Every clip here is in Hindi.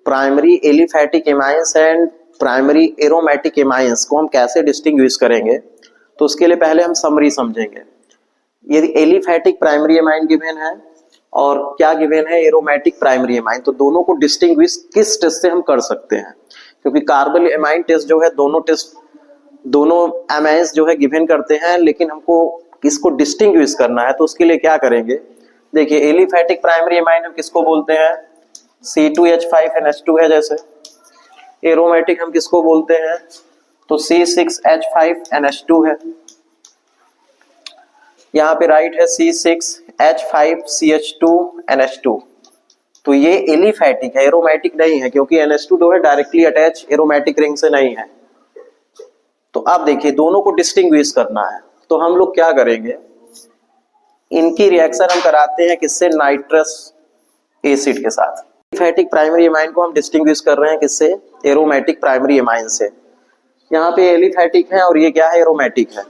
Primary aliphatic amines and primary aromatic amines को हम कैसे डिस्टिंग्विश करेंगे, तो उसके लिए पहले हम समरी समझेंगे। यदि एलिफैटिक प्राइमरी एमाइन गिवन है और क्या गिवन है, एरोमेटिक प्राइमरी एमाइन, तो दोनों को डिस्टिंग्विश किस टेस्ट से हम कर सकते हैं, क्योंकि कार्बन एमाइन टेस्ट जो है दोनों एमाइंस जो है गिवन करते हैं, लेकिन हमको किसको डिस्टिंग्विश करना है, तो उसके लिए क्या करेंगे। देखिए एलिफैटिक प्राइमरी एमाइन हम किसको बोलते हैं, C2H5NH2 है, जैसे एरोमेटिक हम किसको बोलते हैं, तो C6H5NH2 है। यहाँ पे राइट है C6H5CH2NH2, तो ये एलिफैटिक है, एरोमेटिक नहीं है, क्योंकि NH2 जो है डायरेक्टली अटैच एरोमेटिक रिंग से नहीं है। तो अब देखिए दोनों को डिस्टिंग्विश करना है, तो हम लोग क्या करेंगे, इनकी रिएक्शन हम कराते हैं किससे, नाइट्रस एसिड के साथ। एलिफैटिक प्राइमरी एमाइन को हम डिस्टिंग्विश कर रहे हैं किससे, एरोमेटिक प्राइमरी एमाइन से। यहाँ पे एलिफैटिक है और ये क्या है, एरोमेटिक है,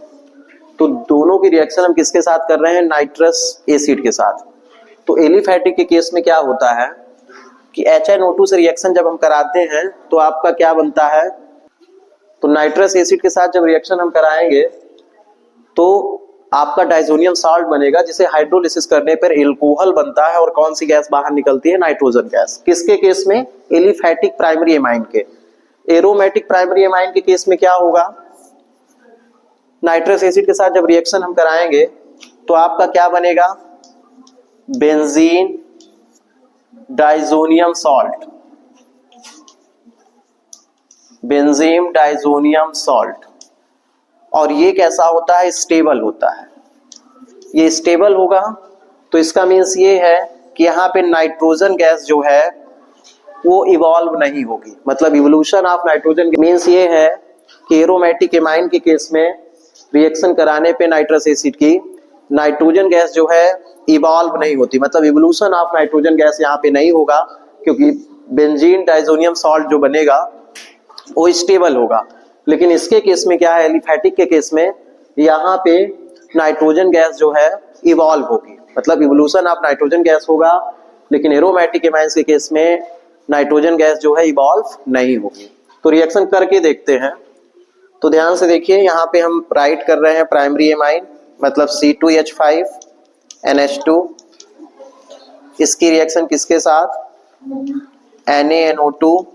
तो दोनों की रिएक्शन हम किसके साथ कर रहे हैं, नाइट्रस एसिड के साथ। तो एलिफैटिक के केस में क्या होता है कि HNO2 से रिएक्शन जब हम कराते हैं तो आपका क्या बनता है, तो नाइट्रस एसिड के साथ जब रिएक्शन हम कराएंगे तो आपका डाइजोनियम सॉल्ट बनेगा, जिसे हाइड्रोलिसिस करने पर एल्कोहल बनता है और कौन सी गैस बाहर निकलती है, नाइट्रोजन गैस। किसके केस में, एलिफैटिक प्राइमरी एमाइन के। एरोमेटिक प्राइमरी एमाइन के केस में क्या होगा, नाइट्रस एसिड के साथ जब रिएक्शन हम कराएंगे तो आपका क्या बनेगा, benzene diazonium salt, benzene diazonium salt. और ये कैसा होता है, स्टेबल होता है। ये स्टेबल होगा तो इसका मीन्स ये है कि यहाँ पे नाइट्रोजन गैस जो है वो इवॉल्व नहीं होगी, मतलब इवोल्यूशन ऑफ नाइट्रोजन मीन्स ये है कि एरोमेटिक एमाइन के केस में रिएक्शन कराने पे नाइट्रस एसिड की, नाइट्रोजन गैस जो है इवॉल्व नहीं होती, मतलब इवोल्यूशन ऑफ नाइट्रोजन गैस यहाँ पे नहीं होगा, क्योंकि बेंजीन डाइजोनियम सॉल्ट जो बनेगा वो स्टेबल होगा। लेकिन इसके केस में क्या है, एलिफैटिक के केस में यहाँ पे नाइट्रोजन गैस जो है इवॉल्व होगी, मतलब इवोल्यूशन ऑफ नाइट्रोजन गैस होगा, लेकिन एरोमेटिक एमाइंस के केस में नाइट्रोजन गैस जो है इवॉल्व नहीं होगी। तो रिएक्शन करके देखते हैं। तो ध्यान से देखिए, यहाँ पे हम राइट कर रहे हैं प्राइमरी एमाइन, मतलब C2H5NH2, इसकी रिएक्शन किसके साथ, NaNO2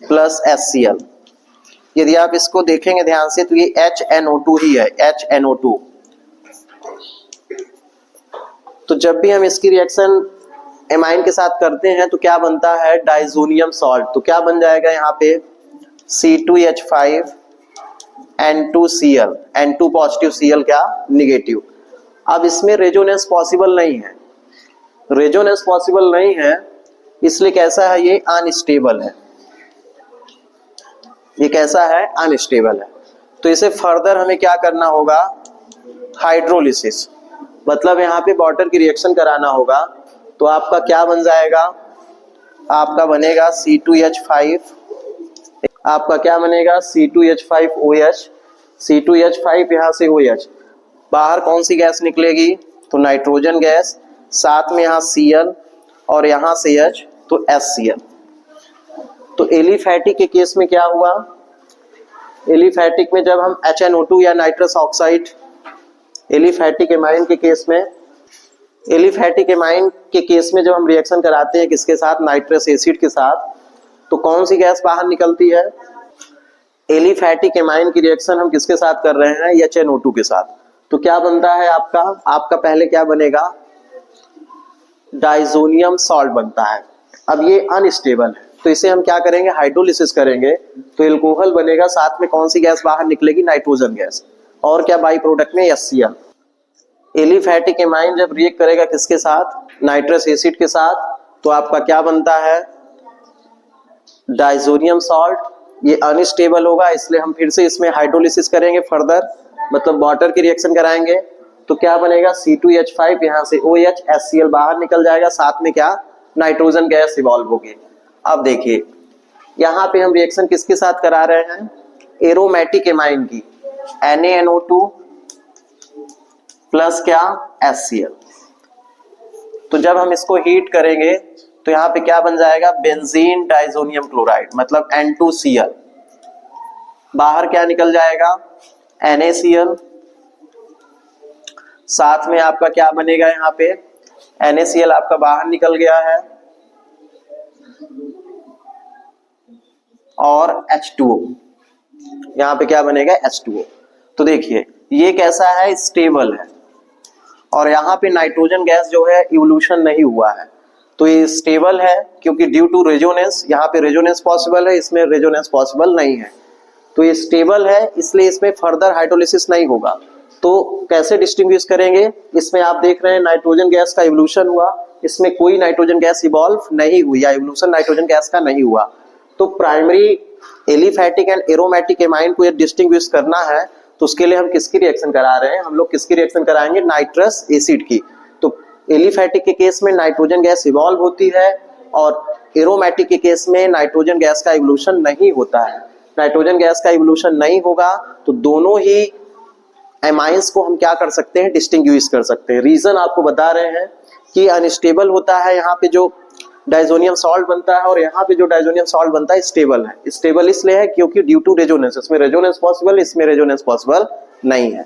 प्लस HCl। यदि आप इसको देखेंगे ध्यान से तो ये HNO2 ही है, HNO2। तो जब भी हम इसकी रिएक्शन एमाइन के साथ करते हैं तो क्या बनता है, डाइजोनियम सॉल्ट। तो क्या बन जाएगा यहाँ पे, C2H5N2Cl, N2 पॉजिटिव, Cl क्या, निगेटिव। अब इसमें रेजोनेंस पॉसिबल नहीं है, रेजोनेंस पॉसिबल नहीं है, इसलिए कैसा है, ये अनस्टेबल है। ये कैसा है, अनस्टेबल है। तो इसे फर्दर हमें क्या करना होगा, हाइड्रोलिसिस, मतलब यहाँ पे वाटर की रिएक्शन कराना होगा। तो आपका क्या बन जाएगा, आपका बनेगा C2H5, आपका क्या बनेगा, C2H5OH, C2H5 यहाँ से OH, बाहर कौन सी गैस निकलेगी, तो नाइट्रोजन गैस, साथ में यहाँ Cl और यहाँ से H, तो HCl। तो एलिफैटिक के केस में क्या हुआ, एलिफैटिक में जब हम HNO2 या नाइट्रस ऑक्साइड, एलिफैटिक एमाइन के केस में, एलिफैटिक एमाइन के केस में जब हम रिएक्शन कराते हैं किसके साथ, नाइट्रस एसिड के साथ, तो कौन सी गैस बाहर निकलती है, एलिफैटिक एमाइन की रिएक्शन हम किसके साथ कर रहे हैं, HNO2 के साथ। तो क्या बनता है आपका पहले क्या बनेगा, डाइजोनियम सॉल्ट बनता है। अब ये अनस्टेबल है, तो इसे हम क्या करेंगे, हाइड्रोलिसिस करेंगे, तो एल्कोहल बनेगा, साथ में कौन सी गैस बाहर निकलेगी, नाइट्रोजन गैस, और क्या बाई प्रोडक्ट में HCl। एलिफैटिक एमाइन जब रिएक्ट करेगा किसके साथ, नाइट्रस एसिड के साथ, तो आपका क्या बनता है, डाइजोनियम सॉल्ट। ये अनस्टेबल होगा, इसलिए हम फिर से इसमें हाइड्रोलिसिस करेंगे फर्दर, मतलब वाटर की रिएक्शन कराएंगे। तो क्या बनेगा, C2H5 यहाँ से OH, HCl बाहर निकल जाएगा, साथ में क्या, नाइट्रोजन गैस इवॉल्व होगी। अब देखिए यहाँ पे हम रिएक्शन किसके साथ करा रहे हैं, एरोमेटिक एमाइन की, NaNO2 प्लस क्या, HCl। तो जब हम इसको हीट करेंगे तो यहाँ पे क्या बन जाएगा, बेंजीन डाइजोनियम क्लोराइड, मतलब N2Cl। बाहर क्या निकल जाएगा, NaCl। साथ में आपका क्या बनेगा, यहाँ पे NaCl आपका बाहर निकल गया है और H2O, यहाँ पे क्या बनेगा, H2O। तो देखिए ये कैसा है, स्टेबल है, और यहाँ पे नाइट्रोजन गैस जो है इवोल्यूशन नहीं हुआ है, तो ये स्टेबल है क्योंकि ड्यू टू रेजोनेंस, यहाँ पे रेजोनेंस पॉसिबल है, इसमें रेजोनेंस पॉसिबल नहीं है, तो ये स्टेबल है, इसलिए इसमें फर्दर हाइड्रोलिसिस नहीं होगा। तो कैसे डिस्टिंग्विश करेंगे, इसमें आप देख रहे हैं नाइट्रोजन गैस का इवोल्यूशन हुआ, इसमें कोई नाइट्रोजन गैस इवॉल्व नहीं हुई या इवोल्यूशन नाइट्रोजन गैस का नहीं हुआ। तो primary aliphatic and aromatic amine को ये डिस्टिंग्विश करना है, तो उसके लिए हम किसकी रिएक्शन करा रहे हैं, हम लोग किसकी रिएक्शन कराएंगे, नाइट्रस एसिड की। तो एलिफैटिक के केस में नाइट्रोजन गैस इवॉल्व होती है और एरोमेटिक के केस में नाइट्रोजन गैस का इवोल्यूशन नहीं होता है। नाइट्रोजन गैस का इवोल्यूशन नहीं होगा तो दोनों ही एमाइंस को हम क्या कर सकते हैं, डिस्टिंग्विश कर सकते हैं। रीजन आपको बता रहे हैं कि अनस्टेबल होता है, यहाँ पे जो डाइजोनियम सॉल्ट बनता है और यहाँ पे जो डाइजोनियम सॉल्ट बनता है स्टेबल है। स्टेबल इसलिए है क्योंकि ड्यू टू रेजोनेंस, इसमें रेजोनेंस पॉसिबल, इसमें रेजोनेंस पॉसिबल नहीं है।